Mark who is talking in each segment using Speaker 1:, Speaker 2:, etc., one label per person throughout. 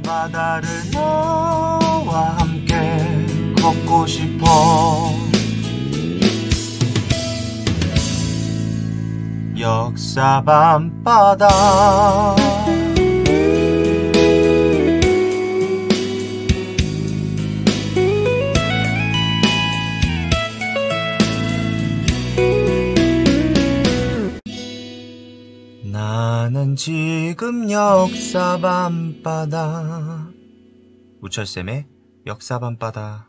Speaker 1: 이 바다를 너와 함께 걷고 싶어. 역사 밤바다. 나는 지금 역사 밤바다. 우철쌤의 역사 밤바다.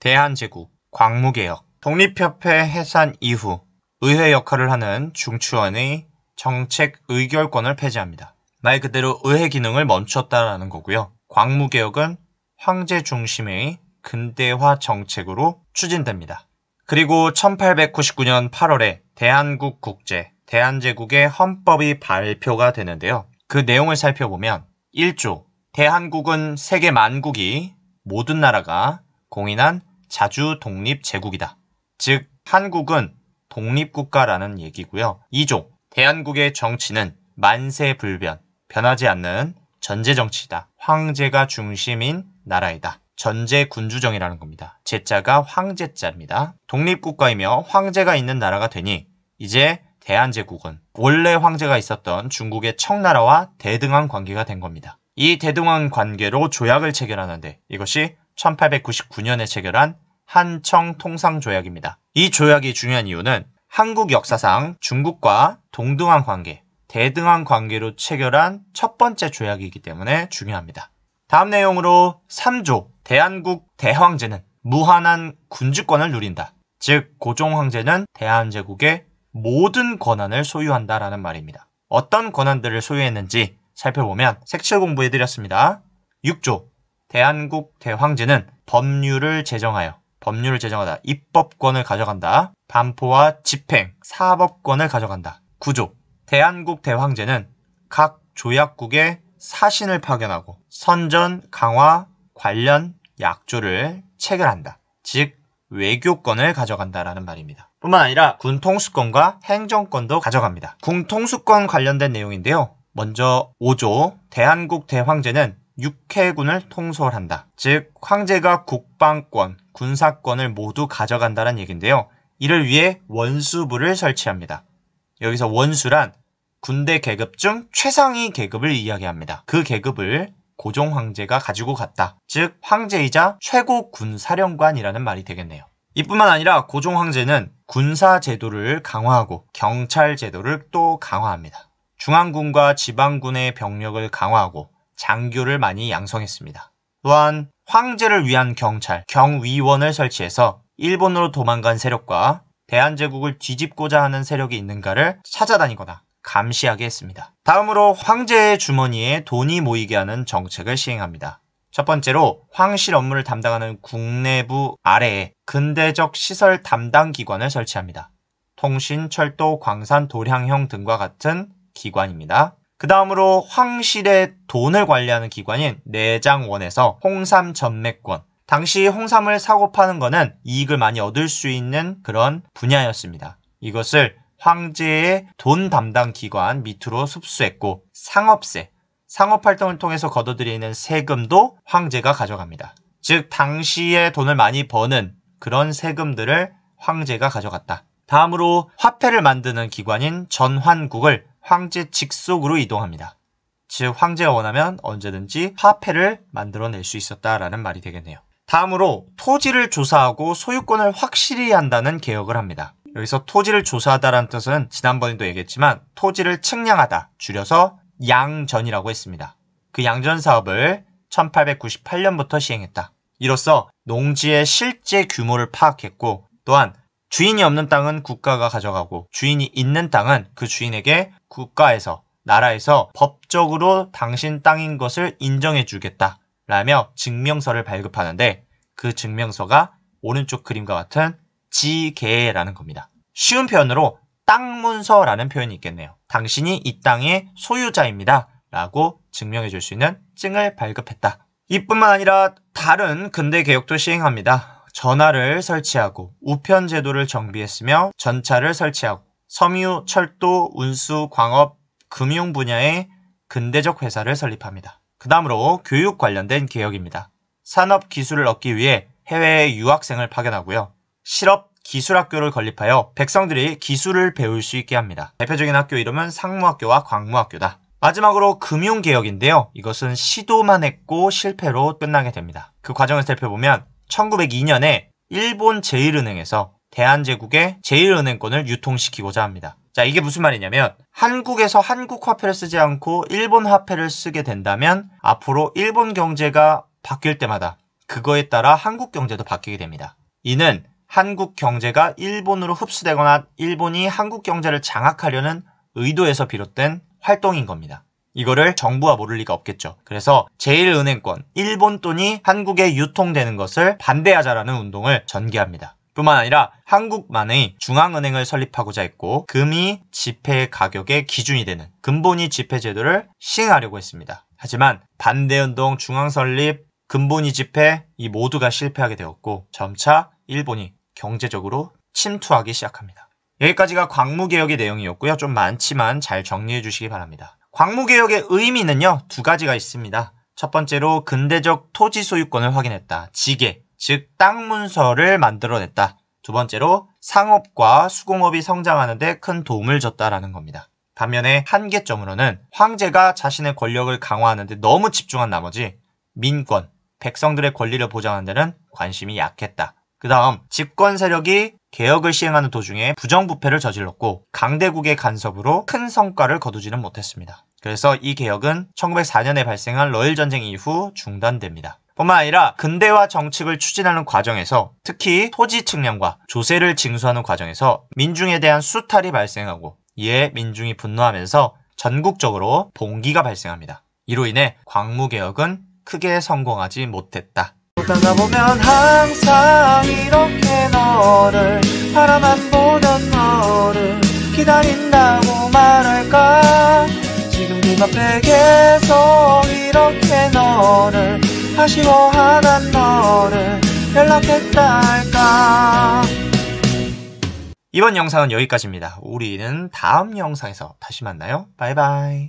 Speaker 1: 대한제국, 광무개혁, 독립협회 해산 이후 의회 역할을 하는 중추원의 정책 의결권을 폐지합니다. 말 그대로 의회 기능을 멈췄다라는 거고요. 광무개혁은 황제 중심의 근대화 정책으로 추진됩니다. 그리고 1899년 8월에 대한국 국제, 대한제국의 헌법이 발표가 되는데요. 그 내용을 살펴보면 1조, 대한국은 세계 만국이 모든 나라가 공인한 자주 독립 제국이다. 즉 한국은 독립국가라는 얘기고요. 2조, 대한국의 정치는 만세불변, 변하지 않는 전제정치이다. 황제가 중심인 나라이다. 전제군주정이라는 겁니다. 제자가 황제자입니다. 독립국가이며 황제가 있는 나라가 되니 이제 대한제국은 원래 황제가 있었던 중국의 청나라와 대등한 관계가 된 겁니다. 이 대등한 관계로 조약을 체결하는데 이것이 1899년에 체결한 한청통상조약입니다. 이 조약이 중요한 이유는 한국 역사상 중국과 동등한 관계, 대등한 관계로 체결한 첫 번째 조약이기 때문에 중요합니다. 다음 내용으로 3조, 대한국 대황제는 무한한 군주권을 누린다. 즉 고종황제는 대한제국의 모든 권한을 소유한다라는 말입니다. 어떤 권한들을 소유했는지 살펴보면 색칠 공부해드렸습니다. 6조, 대한국 대황제는 법률을 제정하다. 입법권을 가져간다. 반포와 집행, 사법권을 가져간다. 9조, 대한국 대황제는 각 조약국에 사신을 파견하고 선전, 강화, 관련 약조를 체결한다. 즉 외교권을 가져간다라는 말입니다. 뿐만 아니라 군통수권과 행정권도 가져갑니다. 군통수권 관련된 내용인데요. 먼저 5조, 대한국 대황제는 육해군을 통솔한다. 즉 황제가 국방권, 군사권을 모두 가져간다는 얘기인데요. 이를 위해 원수부를 설치합니다. 여기서 원수란 군대 계급 중 최상위 계급을 이야기합니다. 그 계급을 고종 황제가 가지고 갔다. 즉 황제이자 최고 군사령관이라는 말이 되겠네요. 이뿐만 아니라 고종 황제는 군사 제도를 강화하고 경찰 제도를 또 강화합니다. 중앙군과 지방군의 병력을 강화하고 장교를 많이 양성했습니다. 또한 황제를 위한 경찰, 경위원을 설치해서 일본으로 도망간 세력과 대한제국을 뒤집고자 하는 세력이 있는가를 찾아다니거나 감시하게 했습니다. 다음으로 황제의 주머니에 돈이 모이게 하는 정책을 시행합니다. 첫 번째로 황실 업무를 담당하는 국내부 아래에 근대적 시설 담당 기관을 설치합니다. 통신, 철도, 광산, 도량형 등과 같은 기관입니다. 그 다음으로 황실의 돈을 관리하는 기관인 내장원에서 홍삼 전매권, 당시 홍삼을 사고 파는 거는 이익을 많이 얻을 수 있는 그런 분야였습니다. 이것을 황제의 돈 담당 기관 밑으로 흡수했고 상업세, 상업활동을 통해서 거둬들이는 세금도 황제가 가져갑니다. 즉 당시에 돈을 많이 버는 그런 세금들을 황제가 가져갔다. 다음으로 화폐를 만드는 기관인 전환국을 황제 직속으로 이동합니다. 즉 황제가 원하면 언제든지 화폐를 만들어낼 수 있었다라는 말이 되겠네요. 다음으로 토지를 조사하고 소유권을 확실히 한다는 개혁을 합니다. 여기서 토지를 조사하다라는 뜻은 지난번에도 얘기했지만 토지를 측량하다, 줄여서 양전이라고 했습니다. 그 양전 사업을 1898년부터 시행했다. 이로써 농지의 실제 규모를 파악했고 또한 주인이 없는 땅은 국가가 가져가고 주인이 있는 땅은 그 주인에게 국가에서, 나라에서 법적으로 당신 땅인 것을 인정해 주겠다 라며 증명서를 발급하는데 그 증명서가 오른쪽 그림과 같은 지계라는 겁니다. 쉬운 표현으로 땅문서라는 표현이 있겠네요. 당신이 이 땅의 소유자입니다 라고 증명해 줄 수 있는 증을 발급했다. 이뿐만 아니라 다른 근대 개혁도 시행합니다. 전하를 설치하고 우편 제도를 정비했으며 전차를 설치하고 섬유, 철도, 운수, 광업, 금융 분야의 근대적 회사를 설립합니다. 그 다음으로 교육 관련된 개혁입니다. 산업 기술을 얻기 위해 해외에 유학생을 파견하고요. 실업 기술학교를 건립하여 백성들이 기술을 배울 수 있게 합니다. 대표적인 학교 이름은 상무학교와 광무학교다. 마지막으로 금융개혁인데요. 이것은 시도만 했고 실패로 끝나게 됩니다. 그 과정을 살펴보면 1902년에 일본 제1은행에서 대한제국의 제1은행권을 유통시키고자 합니다. 자, 이게 무슨 말이냐면 한국에서 한국 화폐를 쓰지 않고 일본 화폐를 쓰게 된다면 앞으로 일본 경제가 바뀔 때마다 그거에 따라 한국 경제도 바뀌게 됩니다. 이는 한국 경제가 일본으로 흡수되거나 일본이 한국 경제를 장악하려는 의도에서 비롯된 활동인 겁니다. 이거를 정부가 모를 리가 없겠죠. 그래서 제1은행권, 일본 돈이 한국에 유통되는 것을 반대하자라는 운동을 전개합니다. 뿐만 아니라 한국만의 중앙은행을 설립하고자 했고 금이 지폐 가격의 기준이 되는 금본위 지폐 제도를 시행하려고 했습니다. 하지만 반대운동, 중앙설립, 금본위 지폐 이 모두가 실패하게 되었고 점차 일본이 경제적으로 침투하기 시작합니다. 여기까지가 광무개혁의 내용이었고요. 좀 많지만 잘 정리해 주시기 바랍니다. 광무개혁의 의미는요. 두 가지가 있습니다. 첫 번째로 근대적 토지 소유권을 확인했다. 지계, 즉 땅 문서를 만들어냈다. 두 번째로 상업과 수공업이 성장하는 데 큰 도움을 줬다라는 겁니다. 반면에 한계점으로는 황제가 자신의 권력을 강화하는 데 너무 집중한 나머지 민권, 백성들의 권리를 보장하는 데는 관심이 약했다. 그 다음 집권 세력이 개혁을 시행하는 도중에 부정부패를 저질렀고 강대국의 간섭으로 큰 성과를 거두지는 못했습니다. 그래서 이 개혁은 1904년에 발생한 러일전쟁 이후 중단됩니다. 뿐만 아니라 근대화 정책을 추진하는 과정에서 특히 토지 측량과 조세를 징수하는 과정에서 민중에 대한 수탈이 발생하고 이에 민중이 분노하면서 전국적으로 봉기가 발생합니다. 이로 인해 광무개혁은 크게 성공하지 못했다.
Speaker 2: 보다가 보면 항상 이렇게 너를 바라만 보던 너를 기다린다고 말할까. 지금 네 앞에 계속 이렇게 너를 아쉬워하는 너를 연락했다 할까.
Speaker 1: 이번 영상은 여기까지입니다. 우리는 다음 영상에서 다시 만나요. 바이바이.